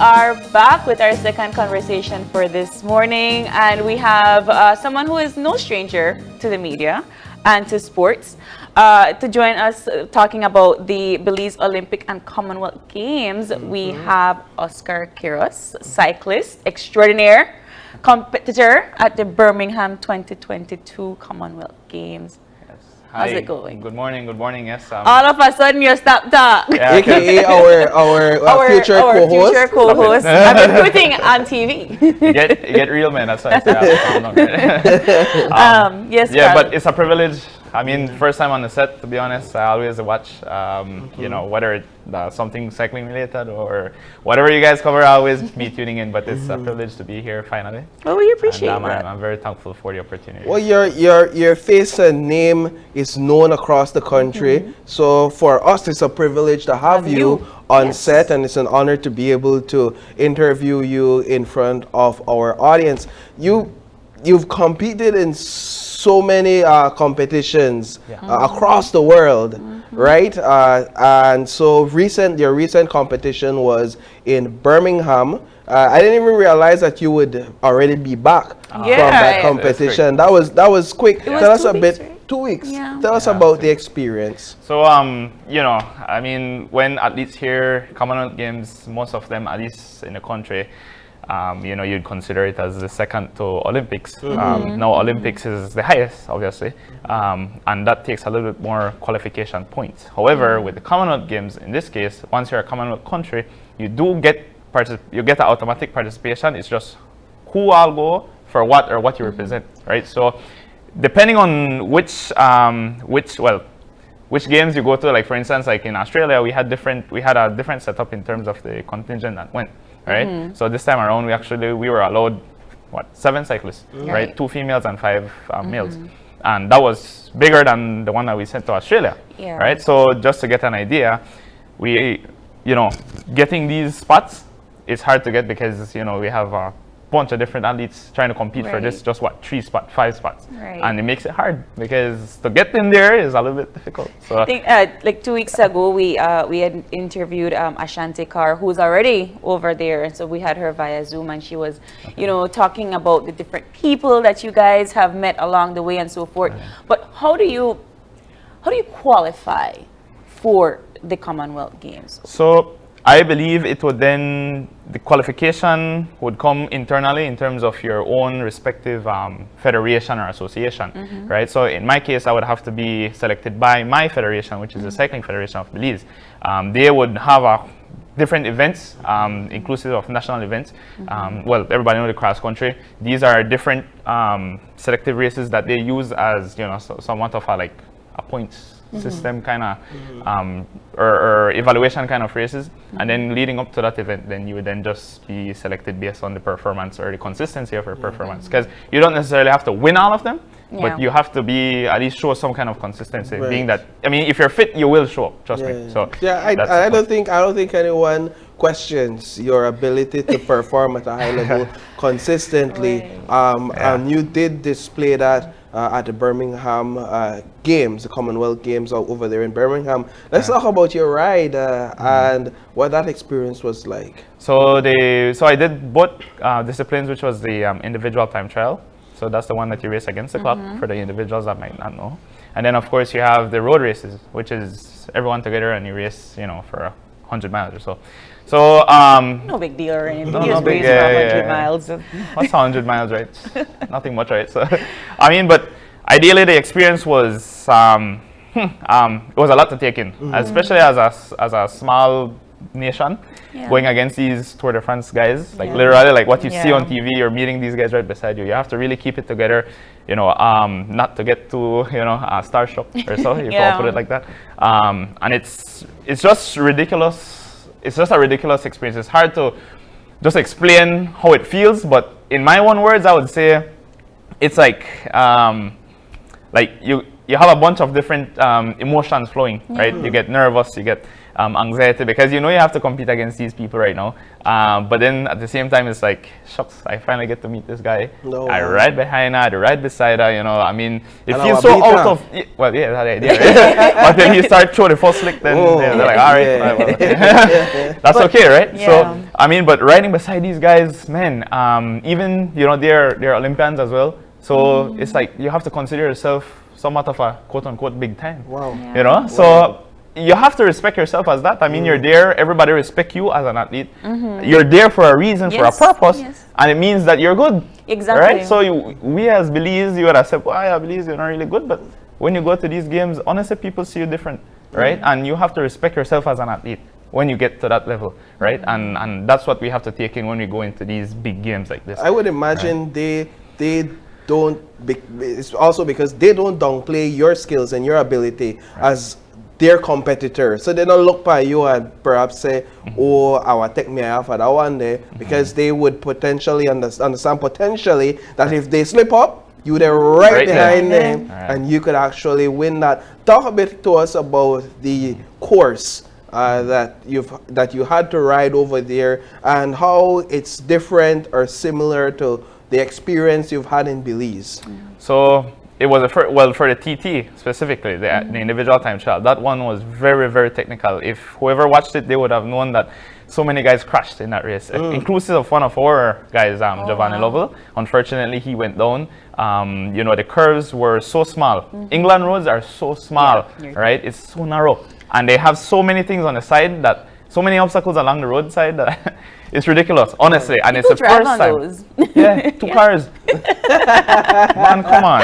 are back with our second conversation for this morning, and we have someone who is no stranger to the media and to sports to join us talking about the Belize Olympic and Commonwealth Games. We have Oscar Quiroz, cyclist extraordinaire, competitor at the Birmingham 2022 Commonwealth Games. How's it going? Good morning, yes. All of a sudden, you stop talk. Yeah, AKA our future co-host. Future co-host. I've been putting on TV. You get real, man. That's why I say yes, yeah, Carl. but it's a privilege. I mean, first time on the set, to be honest. I always watch, you know, whether it's something cycling related or whatever you guys cover, I always be tuning in. But it's a privilege to be here finally. Well, we appreciate and, that. I'm very thankful for the opportunity. Well, your face and name is known across the country. So for us, it's a privilege to have you on set, and it's an honor to be able to interview you in front of our audience. You've competed in so many competitions across the world, right? And so your recent competition was in Birmingham. I didn't even realize that you would already be back from that competition. That was quick. Tell us a bit. Right? 2 weeks. Yeah. Tell us about the experience. So, you know, I mean, when athletes hear Commonwealth Games, most of them, at least in the country, you know, you'd consider it as the second to Olympics. Now, Olympics is the highest, obviously, and that takes a little bit more qualification points. However, with the Commonwealth Games, in this case, once you're a Commonwealth country, you do get an automatic participation. It's just who all go for what or what you represent, right? So, depending on which games you go to, like for instance, like in Australia, we had a different setup in terms of the contingent that went. Right. So this time around, we were allowed 7 cyclists, right? 2 females and 5 males, and that was bigger than the one that we sent to Australia, right? So just to get an idea, getting these spots is hard to get because we have a bunch of different athletes trying to compete for this 5 spots, and it makes it hard because to get in there is a little bit difficult. So I think like 2 weeks ago we had interviewed Ashanti Carr, who's already over there, and so we had her via Zoom, and she was talking about the different people that you guys have met along the way and so forth. But how do you qualify for the Commonwealth Games? So I believe the qualification would come internally in terms of your own respective federation or association, right? So in my case, I would have to be selected by my federation, which is the Cycling Federation of Belize. They would have different events, inclusive of national events. Well, everybody knows the cross country. These are different selective races that they use as somewhat of a points system kind of or evaluation kind of races, and then leading up to that event, then you would then just be selected based on the performance or the consistency of your performance, because you don't necessarily have to win all of them, but you have to be at least show some kind of consistency. Being that, I mean, if you're fit, you will show up. Trust me. So I don't think anyone questions your ability to perform at a high level consistently. And you did display that at the Birmingham Games, the Commonwealth Games over there in Birmingham. Let's talk about your ride and what that experience was like. So I did both disciplines, which was the individual time trial. So that's the one that you race against the clock for the individuals that might not know. And then of course you have the road races, which is everyone together and you race, for 100 miles or so. So no big deal or anything. No big, 100 miles. What's 100 miles, right? Nothing much, right? So I mean, but ideally the experience was it was a lot to take in, especially as a small nation going against these Tour de France guys. Like literally, like what you see on TV, you're meeting these guys right beside you. You have to really keep it together, not to get too starstruck or so. If I'll put it like that. And it's just ridiculous. It's just a ridiculous experience. It's hard to just explain how it feels, but in my own words, I would say it's like you have a bunch of different emotions flowing, right? You get nervous, you get anxiety, because you know you have to compete against these people right now. But then at the same time, it's like, shucks, I finally get to meet this guy. No, I ride behind her, I ride beside her, you know. I mean, it And feels our so beat out her. of, well, yeah, that's the idea, right? But then you start throwing the first slick, then Oh, they're like, all right, yeah. well, okay. That's okay, right? Yeah. So, I mean, but riding beside these guys, man, even, you know, they're Olympians as well. So it's like you have to consider yourself somewhat of a quote-unquote big time. Wow. Yeah. You know, so you have to respect yourself as that. I mean, you're there. Everybody respect you as an athlete. You're there for a reason, for a Yes, purpose, yes. and it means that you're good. Exactly. Right. So we as Belize, you would have said, "Well, yeah, Belize, you're not really good." But when you go to these games, honestly, people see you different, right? And you have to respect yourself as an athlete when you get to that level, right? And that's what we have to take in when we go into these big games like this. I would imagine they don't. It's also because they don't downplay your skills and your ability as their competitor. So they don't look by you and perhaps say, "Oh, I will take me off at that one day," because they would potentially understand potentially that if they slip up, you're there right behind them, and you could actually win that. Talk a bit to us about the course that you had to ride over there, and how it's different or similar to the experience you've had in Belize. So it was for the TT specifically, the individual time trial. That one was very, very technical. If whoever watched it, they would have known that so many guys crashed in that race, inclusive of one of our guys, Giovanni Lovell. Unfortunately, he went down. You know, the curves were so small. England roads are so small, right? It's so narrow, and they have so many things on the side, that so many obstacles along the roadside that it's ridiculous, honestly. And it's the People drive first on time. those. Yeah, two cars. Man, come on.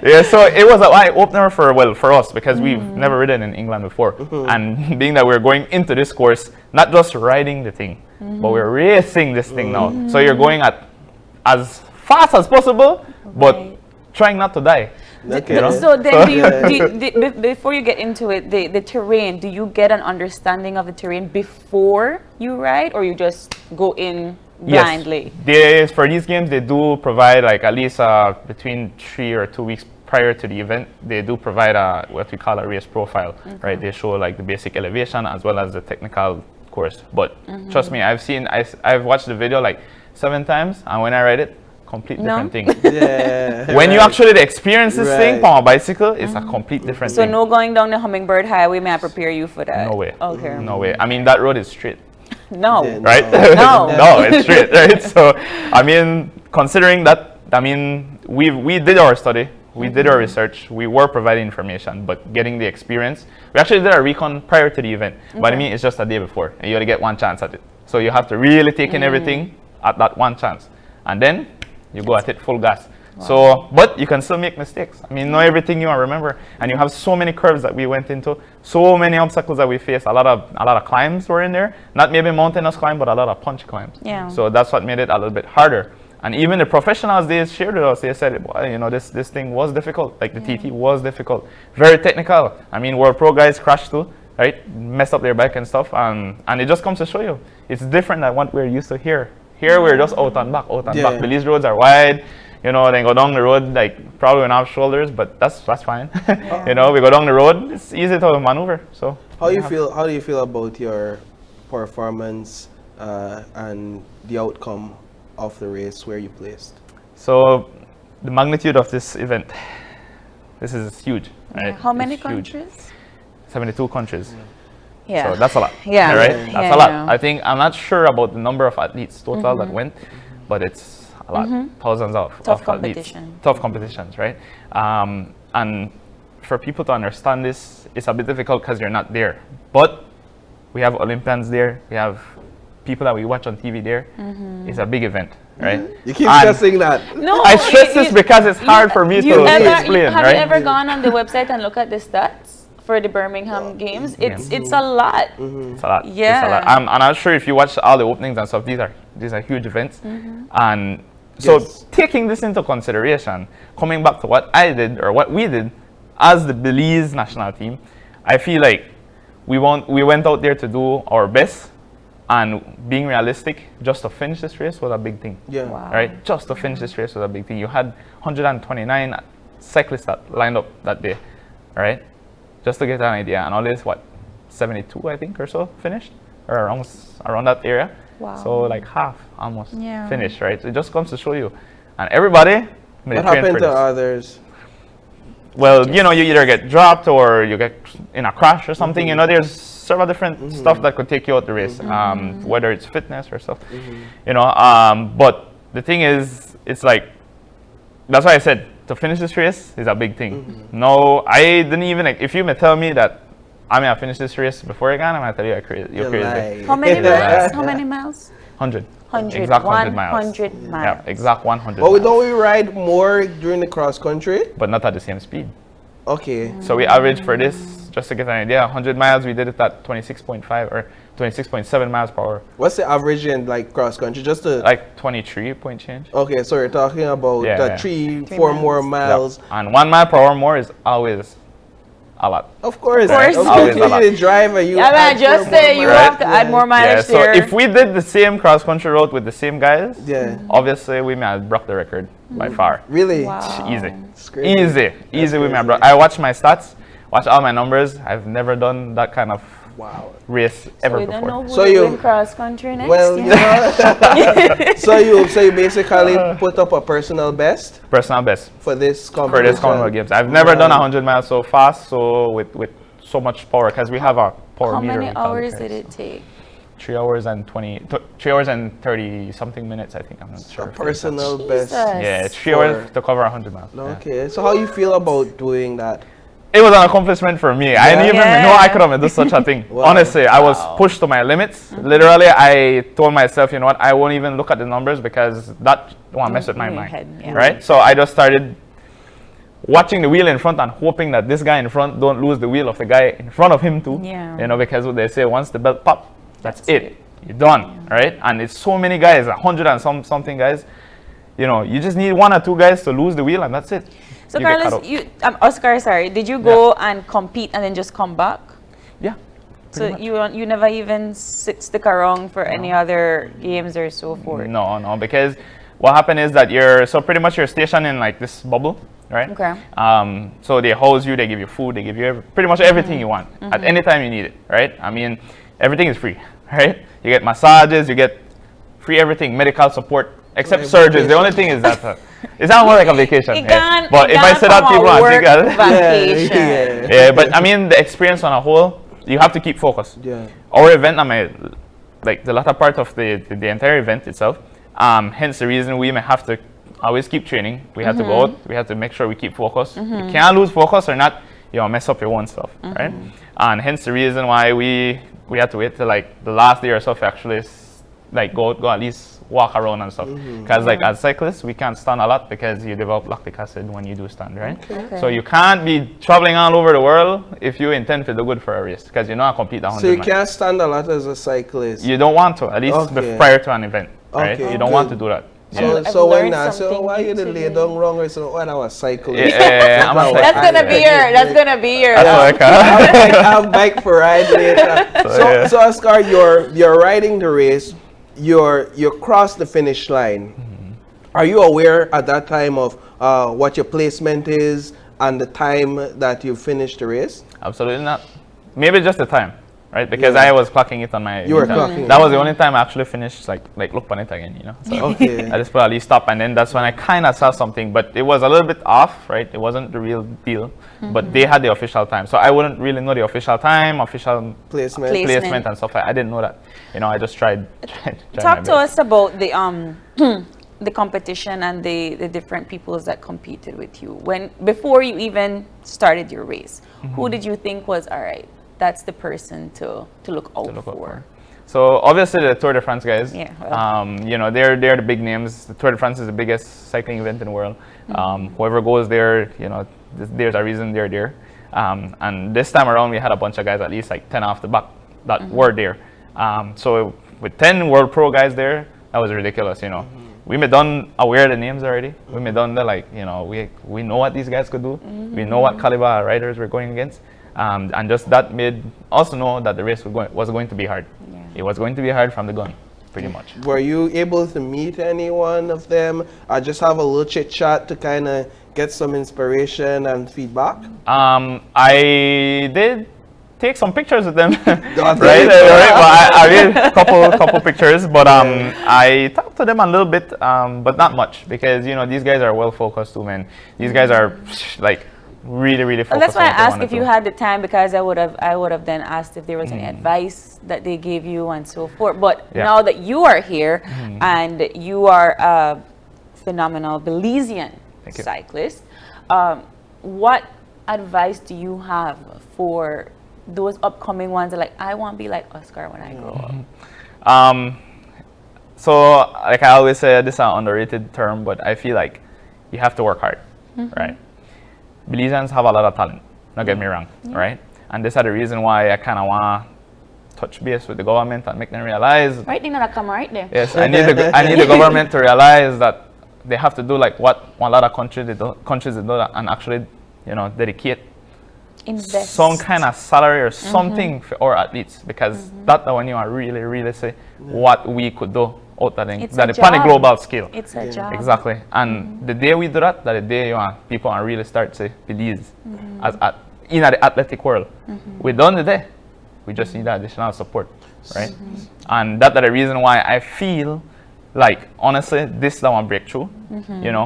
Yeah, so it was an eye opener for us, because we've never ridden in England before, and being that we're going into this course, not just riding the thing, but we're racing this thing now. So you're going at as fast as possible, but trying not to die. Okay. You know? So then, So- before you get into it, the terrain, do you get an understanding of the terrain before you ride, or you just go in blindly? Yes. For these games, they do provide, like, at least between 3 or 2 weeks prior to the event, they do provide what we call a race profile, right? They show like the basic elevation as well as the technical course. But trust me, I've watched the video like 7 times, and when I ride it, complete different thing. Yeah. When you actually experience this thing on a bicycle, it's a complete different So thing. no going down the Hummingbird Highway, may I prepare you for that? No way. Okay. No way. I mean, that road is straight. No. Yeah, Right? No. No, it's straight, right? So, I mean, considering that, I mean, we did our study, we did our research, we were providing information, but getting the experience, we actually did a recon prior to the event. But I mean, it's just a day before, and you only get one chance at it. So you have to really take in everything at that one chance, and then you go at it full gas. So, but you can still make mistakes. I mean, not everything you remember, and you have so many curves that we went into, so many obstacles that we faced. A lot of climbs were in there, not maybe mountainous climb, but a lot of punch climbs. Yeah. So that's what made it a little bit harder. And even the professionals, they shared with us. They said, well, you know, this thing was difficult. Like the TT was difficult, very technical. I mean, World Pro guys crashed too, right? Messed up their bike and stuff, and it just comes to show you, it's different than what we're used to here. Here we're just out and back. Belize roads are wide. You know, then go down the road, like, probably on our shoulders, but that's fine. You know, we go down the road, it's easy to maneuver. So How do you feel about your performance and the outcome of the race where you placed? So the magnitude of this event, this is huge, right? How many It's huge. countries? 72 countries. Yeah. So that's a lot. Yeah. Right? Yeah, That's a lot. yeah. I think, I'm not sure about the number of athletes total that went, but it's a lot. Thousands of Tough athletes. competition. Tough competitions, right? And for people to understand this, it's a bit difficult because you're not there. But we have Olympians there. We have people that we watch on TV there. It's a big event, right? You keep And stressing that. No. I stress this because it's hard for me to explain, Have right? you ever gone on the website and look at the stats for the Birmingham games? It's a lot. It's a lot. Yeah. It's a lot. And I'm sure if you watch all the openings and stuff, these are huge events. And so taking this into consideration, coming back to what I did or what we did as the Belize national team, I feel like we went out there to do our best, and being realistic, just to finish this race was a big thing. Yeah. Wow. Right? Just to finish this race was a big thing. You had 129 cyclists that lined up that day, right? Just to get an idea, and all this, what, 72, I think, or so finished, or around that area. Wow. So like half almost Yeah. finished, right? So it just comes to show you. And everybody may What train happened for to this. others? Well, you know, you either get dropped or you get in a crash or something. You know, there's several different stuff that could take you out the race, whether it's fitness or stuff. You know, but the thing is, it's like, that's why I said to finish this race is a big thing. No, I didn't even, if you may tell me that I may have finished this race before again, I'm going to tell you you're crazy. lying. How many miles? How many miles? 100. 100. Exact 100 miles. 100 miles. Yeah, exact 100 But miles. don't we ride more during the cross country? But not at the same speed. Okay. So we averaged for this, just to get an idea, 100 miles, we did it at 26.5 or 26.7 miles per hour. What's the average in like cross country? Just to Like 23 point change. okay, so you're talking about Yeah, the yeah. 3-4 more miles. Yep. And 1 mile per hour more is always a lot. Of course. course. Always a lot. You're the driver. You Yeah, man, add just 4 more say you miles. have to add more Yeah, mileage so there. if we did the same cross country route with the same guys, Yeah. obviously we may have broke the record by far. Really? Wow. Easy. It's crazy. Easy we may have crazy. broke. I watch my stats, watch all my numbers. I've never done that kind of Wow. race ever we don't know before. who So will you- win cross country next. Well, yeah. so you basically put up a personal best Personal best for this for competition. this Commonwealth Games. I've never done 100 miles so fast, so with so much power, because we have a power How meter. many we call hours right? did it take? 3 hours and 3 hours and 30 something minutes, I think. I'm not sure. A if it's personal Jesus. best. Yeah, it's 3 hours to cover 100 miles. Yeah. Okay, so how you feel about doing that? It was an accomplishment for me. I didn't even know I could have done such a thing. Wow. Honestly, I was pushed to my limits. Literally, I told myself, you know what, I won't even look at the numbers because that won't mess with my In your mind. head, yeah. Right? So I just started watching the wheel in front and hoping that this guy in front don't lose the wheel of the guy in front of him too. Yeah. You know, because what they say, once the belt pop, that's it. You're done, right? And it's so many guys, 100 and something guys. You know, you just need 1 or 2 guys to lose the wheel and that's it. So You get cut Carlos, out. Oscar, sorry, did you go and compete and then just come back? Yeah. So pretty much. you never even stick around for any other games or so forth? No, because what happened is that so pretty much you're stationed in like this bubble, right? Okay. So they house you, they give you food, they give you pretty much everything you want at any time you need it, right? I mean, everything is free, right? You get massages, you get free everything, medical support, except Like surgeries. The vacation. only thing is that it's not more like a vacation. It yeah. gone- But it if I gone said that from a people, I work think vacation. Yeah. yeah, but I mean the experience on a whole, you have to keep focused. Yeah. Our event, like the latter part of the entire event itself, hence the reason we may have to always keep training. We have to go out, we have to make sure we keep focused. You can't lose focus or not, mess up your own stuff, right? And hence the reason why we had to wait till like the last day or so to actually like go at least walk around and stuff. Because like as cyclists, we can't stand a lot because you develop lactic acid when you do stand, right? Okay. So you can't be traveling all over the world if you intend to do good for a race, because you're not complete 100 So you miles. can't stand a lot as a cyclist. You don't want to, at least Okay. prior to an event, right? Okay, You don't want to good. do that. So, I've so when learned I say, something why you new didn't lay today. down wrong? I said, oh, I was cyclist. Yeah, I'm a cyclist. That's gonna be your. That's gonna be your. That's what I I have bike for ride later. yeah. So Oscar, you're riding the race. You cross the finish line. Are you aware at that time of what your placement is and the time that you finished the race? Absolutely not. Maybe just the time, right? Because Yeah. I was clocking it on my. You were time. clocking That it. was the only time I actually finished like look on it again, So Okay. I just probably stopped, and then that's when I kind of saw something, but it was a little bit off, right? It wasn't the real deal, but they had the official time, so I wouldn't really know the official time, official Placement. placement and stuff. I didn't know that. I just tried Talk my to best. us about the the competition and the different peoples that competed with you. Before you even started your race, who did you think was all right? That's the person to look out to look out for. So obviously the Tour de France guys, Yeah, well. they're the big names. The Tour de France is the biggest cycling event in the world. Whoever goes there, there's a reason they're there. And this time around, we had a bunch of guys, at least like 10 off the back, that were there. So with 10 world pro guys there, that was ridiculous. We may done aware of the names already. We may done we know what these guys could do. We know what caliber riders we're going against. And just that made us know that the race was going to be hard. Yeah. It was going to be hard from the gun, pretty much. Were you able to meet any one of them? Or just have a little chit chat to kind of get some inspiration and feedback? I did take some pictures with them, right? That's Right. it. Well, I made a couple pictures, but I talked to them a little bit, but not much because these guys are well focused too, man. These guys are like really focused. And that's why I on what they asked wanna if you do. had the time, because I would have then asked if there was any advice that they gave you and so forth. But Yeah. now that you are here and you are a phenomenal Belizean Thank you. cyclist, what advice do you have for those upcoming ones that like, I want to be like Oscar when I grow up? So like I always say, this is an underrated term, but I feel like you have to work hard, right? Belizeans have a lot of talent, don't get me wrong, right? And this is the reason why I kind of want to touch base with the government and make them realize. Right thing that come right there. Yes, I need the government to realize that they have to do like what a lot of countries do and actually, dedicate Invest. some kind of salary or something for our athletes, because that's when you are really say what we could do out there It's that a is on a job. global scale. It's a job. Exactly. And the day we do that the day people are really start to Belize in the athletic world. We done the day. We just need additional support, right? And that's the reason why I feel like, honestly, this is our breakthrough.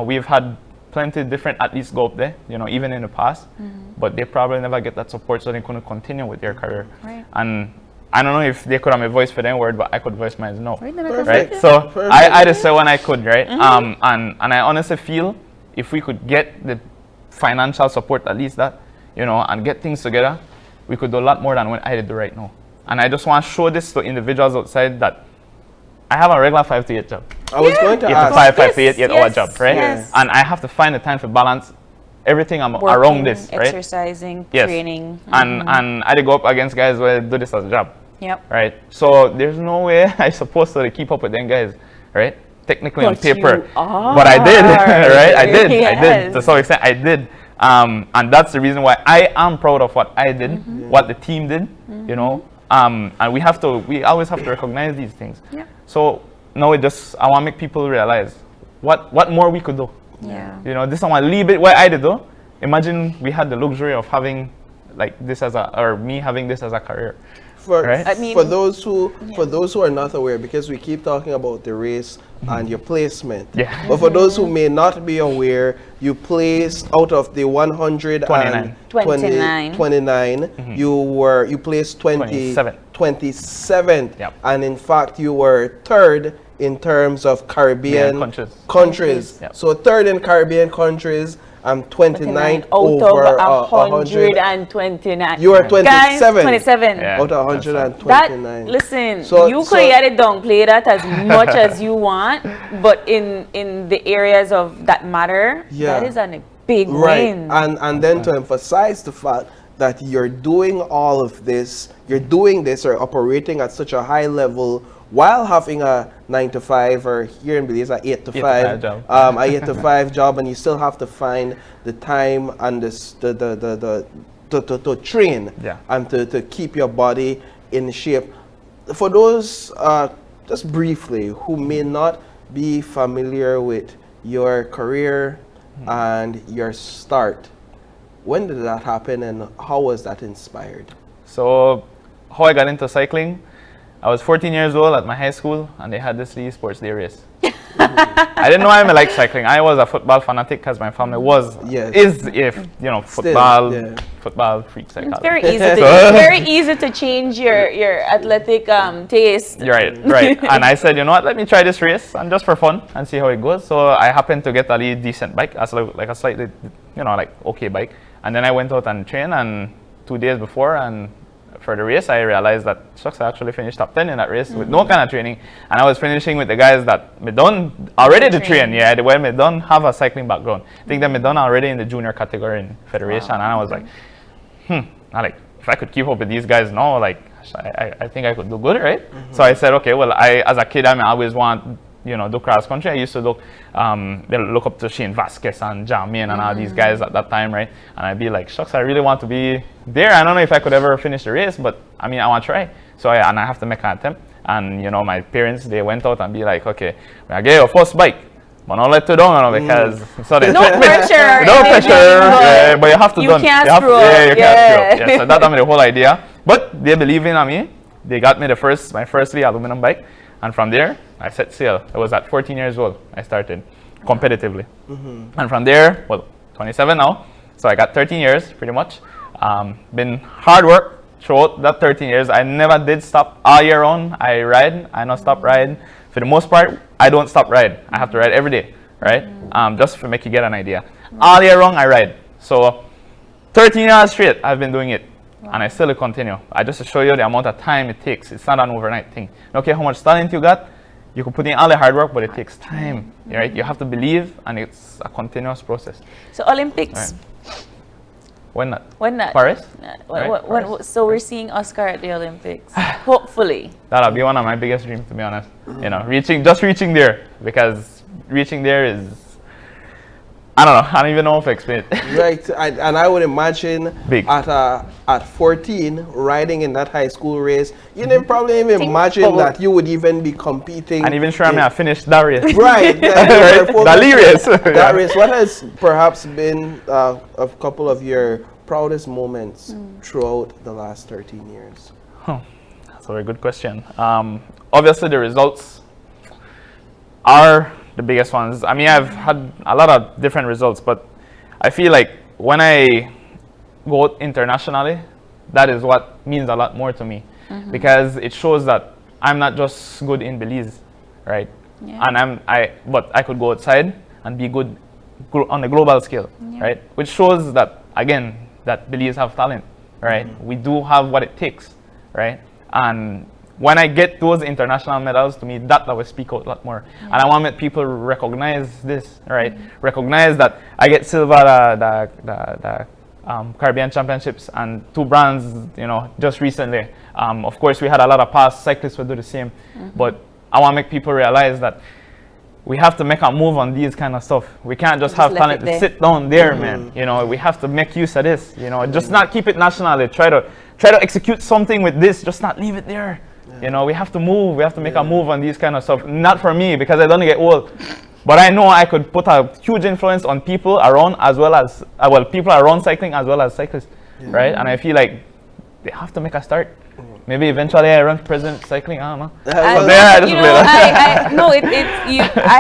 We've had plenty of different athletes go up there, even in the past, but they probably never get that support, so they couldn't continue with their career. Right. And I don't know if they could have a voice for their word, but I could voice mine no. Right, Right? So I just say when I could, right? And I honestly feel if we could get the financial support, at least that, and get things together, we could do a lot more than what I do right now. And I just want to show this to individuals outside that I have a regular 5 to 8 job. I was going to 8 to ask. 5 to 8 hour job, right? Yes. And I have to find the time to balance everything around Working, this, right? exercising, Yes. training. And I go up against guys who do this as a job. Yep. Right? So there's no way I'm supposed to keep up with them guys, right? Technically on But paper. you are. But I did, right? I did. Yes. To some extent, I did. And that's the reason why I am proud of what I did, what the team did, And we always have to recognize these things. Yeah. So now I want to make people realize what more we could do. Yeah. This is what leave it where I did though. Imagine we had the luxury of having like this me having this as a career. Right? I mean, For those who are not aware, because we keep talking about the race and your placement. Yeah. But for those who may not be aware, you placed out of the 129. 29. You placed 27th. 27th. Yep. And in fact, you were third in terms of Caribbean countries. Yep. So third in Caribbean countries. I'm 29 out over of 129. You are 27. Guys, 27. Yeah. Out of That's right. 129. Listen, So- you so- could get it done, play that as much as you want, but in the areas of that matter, Yeah. that is a big Right. win. And then to emphasize the fact that you're doing all of this, you're doing this or operating at such a high level while having a 9 to 5, or here in Belize, a 8 to 5 job. a 8 to 5 job, and you still have to find the time and to train and to keep your body in shape. For those, just briefly, who may not be familiar with your career and your start, when did that happen and how was that inspired? So how I got into cycling, I was 14 years old at my high school, and they had this Lee Sports Day race. I didn't know I like cycling. I was a football fanatic because my family is football freaks. It's very easy. It's very easy to change your athletic taste. Right. And I said, you know what? Let me try this race, and just for fun, and see how it goes. So I happened to get a really decent bike, like a slightly, okay bike. And then I went out and trained, and 2 days before and for the race, I realized that I actually finished top 10 in that race with no kind of training, and I was finishing with the guys that me done already the train. Yeah, the way me done have a cycling background. I think that me done already in the junior category in federation, and I was like, if I could keep up with these guys now, I think I could do good, right? So I said, okay, well, as a kid, I always want do cross country. I used to look up to Shane Vasquez and Jermaine and all these guys at that time, right? And I'd be like, shucks, I really want to be there. I don't know if I could ever finish the race, but I want to try. So I have to make an attempt. And my parents, they went out and be like, okay, I get your first bike, but don't let you down, because so they No pressure. no pressure. But you have to You done. can't You screw up. you can't screw up. Yeah, so that's the whole idea. But they believe in me. They got me my first aluminum bike. And from there, I set sail. I was at 14 years old. I started competitively. And from there, 27 now. So I got 13 years, pretty much. Been hard work throughout that 13 years. I never did stop all year round. I ride. I don't stop riding. For the most part, I don't stop ride. I have to ride every day, right? Just to make you get an idea. All year round, I ride. So 13 years straight, I've been doing it. And I still continue. I just to show you the amount of time it takes. It's not an overnight thing. Don't care how much talent you got. You can put in all the hard work, but it takes time, right? You have to believe, and it's a continuous process. So Olympics. Right. When not? When not? Paris? Paris. So we're seeing Oscar at the Olympics. Hopefully. That'll be one of my biggest dreams, to be honest. You know, reaching there, because reaching there is, I don't know. I don't even know if I explain it. Right, and I would imagine Big. At 14, riding in that high school race, you didn't probably even imagine that you would even be competing. And even sure I finished that race. Right, right? That race. That race. What has perhaps been a couple of your proudest moments throughout the last 13 years? That's a very good question. Obviously, the results are the biggest ones. I mean, I've had a lot of different results, but I feel like when I go out internationally, that is what means a lot more to me, because it shows that I'm not just good in Belize, right? Yeah. And but I could go outside and be good on a global scale, right? Which shows that, again, that Belize have talent, right? We do have what it takes, right? And when I get those international medals, to me, that will speak out a lot more. And I want people to recognize this, right? Recognize that I get silver the Caribbean Championships and 2 bronze, you know, just recently. Of course, we had a lot of past cyclists who do the same. But I want to make people realize that we have to make a move on these kind of stuff. We can't just have talent to sit down there, man. You know, we have to make use of this. You know, just not keep it nationally. Try to execute something with this. Just not leave it there. You know, we have to move. We have to make a move on these kind of stuff. Not for me, because I don't get old. But I know I could put a huge influence on people around, as well as, people around cycling as well as cyclists, right? And I feel like they have to make a start. Maybe eventually I run president cycling. I don't know. I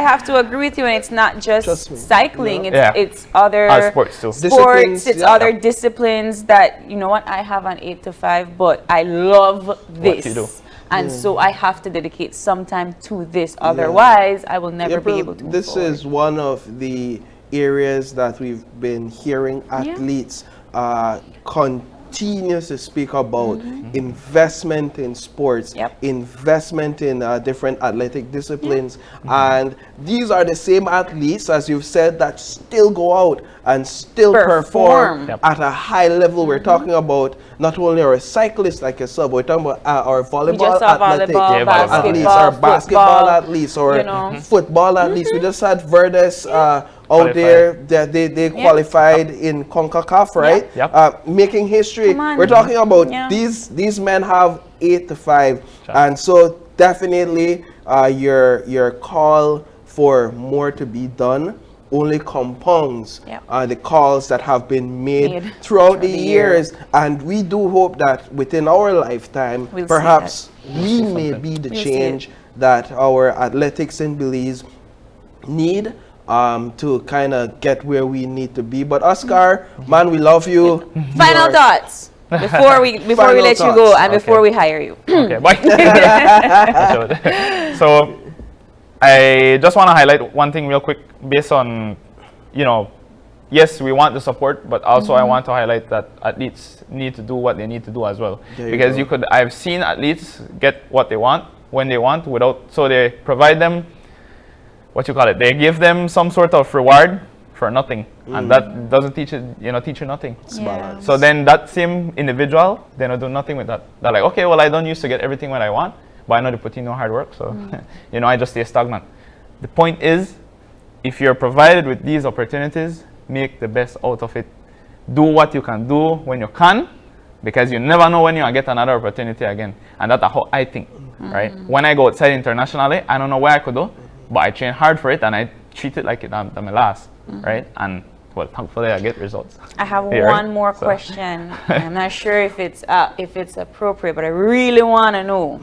have to agree with you, and it's not just cycling. It's other sports too. Sports. It's other disciplines that, you know what, I have an 8 to 5, but I love this. What you do. And so I have to dedicate some time to this. Otherwise, I will never be able to move forward. Is one of the areas that we've been hearing athletes continue to speak about. Investment in sports, investment in different athletic disciplines. And these are the same athletes, as you've said, that still go out and still perform at a high level. We're talking about not only our cyclists like yourself, we're talking about our volleyball athletes, our basketball athletes, or football athletes. We just had Verdes out there, they qualified in CONCACAF, right? Making history. We're talking about these men have 8 to 5, and so definitely your call for more to be done only compounds the calls that have been made throughout the years. And we do hope that within our lifetime, perhaps we may be the change that our athletics in Belize need to kind of get where we need to be. But Oscar, man, we love you. Final thoughts before we let you go, and before we hire you. Okay, bye. So I just want to highlight one thing real quick, based on, you know, yes, we want the support, but also I want to highlight that athletes need to do what they need to do as well. Because I've seen athletes get what they want when they want so they provide them, they give them some sort of reward for nothing, and that doesn't teach you nothing. So then that same individual, they don't do nothing with that. They're like, okay, well, I don't used to get everything what I want, but I know they put in no hard work, so I just stay stagnant. The point is, if you're provided with these opportunities, make the best out of it. Do what you can do when you can, because you never know when you'll get another opportunity again. And that's how I think, right? When I go outside internationally, I don't know where I could do, but I train hard for it, and I treat it like I'm my last, right? And well, thankfully I get results. I have Here, one more so. question. I'm not sure if it's appropriate, but I really want to know.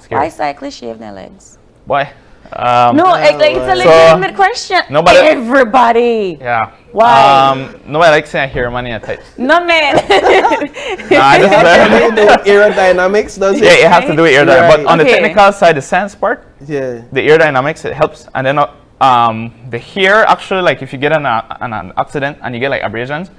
Why cyclists shave their legs? Why? No, like it's a So, legitimate question. nobody- Everybody. Yeah. Why? Nobody likes saying hair money at tights. No, man. Nah, I just, The aerodynamics, does it? yeah, you have to do it aerodynamics. But on the Okay. technical side, the science part, Yeah. the aerodynamics, it helps. And then the hair, actually, like if you get an accident and you get like abrasions,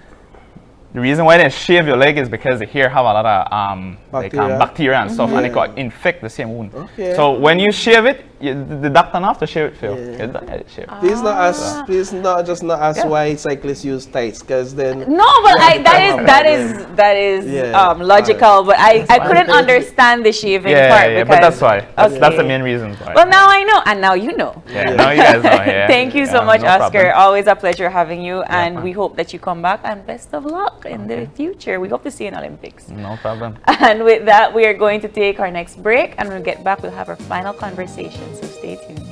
the reason why they shave your leg is because the hair have a lot of bacteria and stuff, and it could infect the same wound. Okay. So when you shave it, the doctor don't have to shave it for you. You don't have to shave. Please not ask why cyclists use tights, because then No, but that is Yeah. logical. But I couldn't understand the shaving part. Yeah, because, but that's why. That's the Okay. main reason why. Well, now I know, and now you know. Yeah, now you guys know. Yeah. Thank you so Yeah, much, no Oscar. problem. Always a pleasure having you, and fine. we hope that you come back. And best of luck in the future. We hope to see you in Olympics. No problem. And with that, we are going to take our next break, and when we get back, we'll have our final conversation. So stay tuned.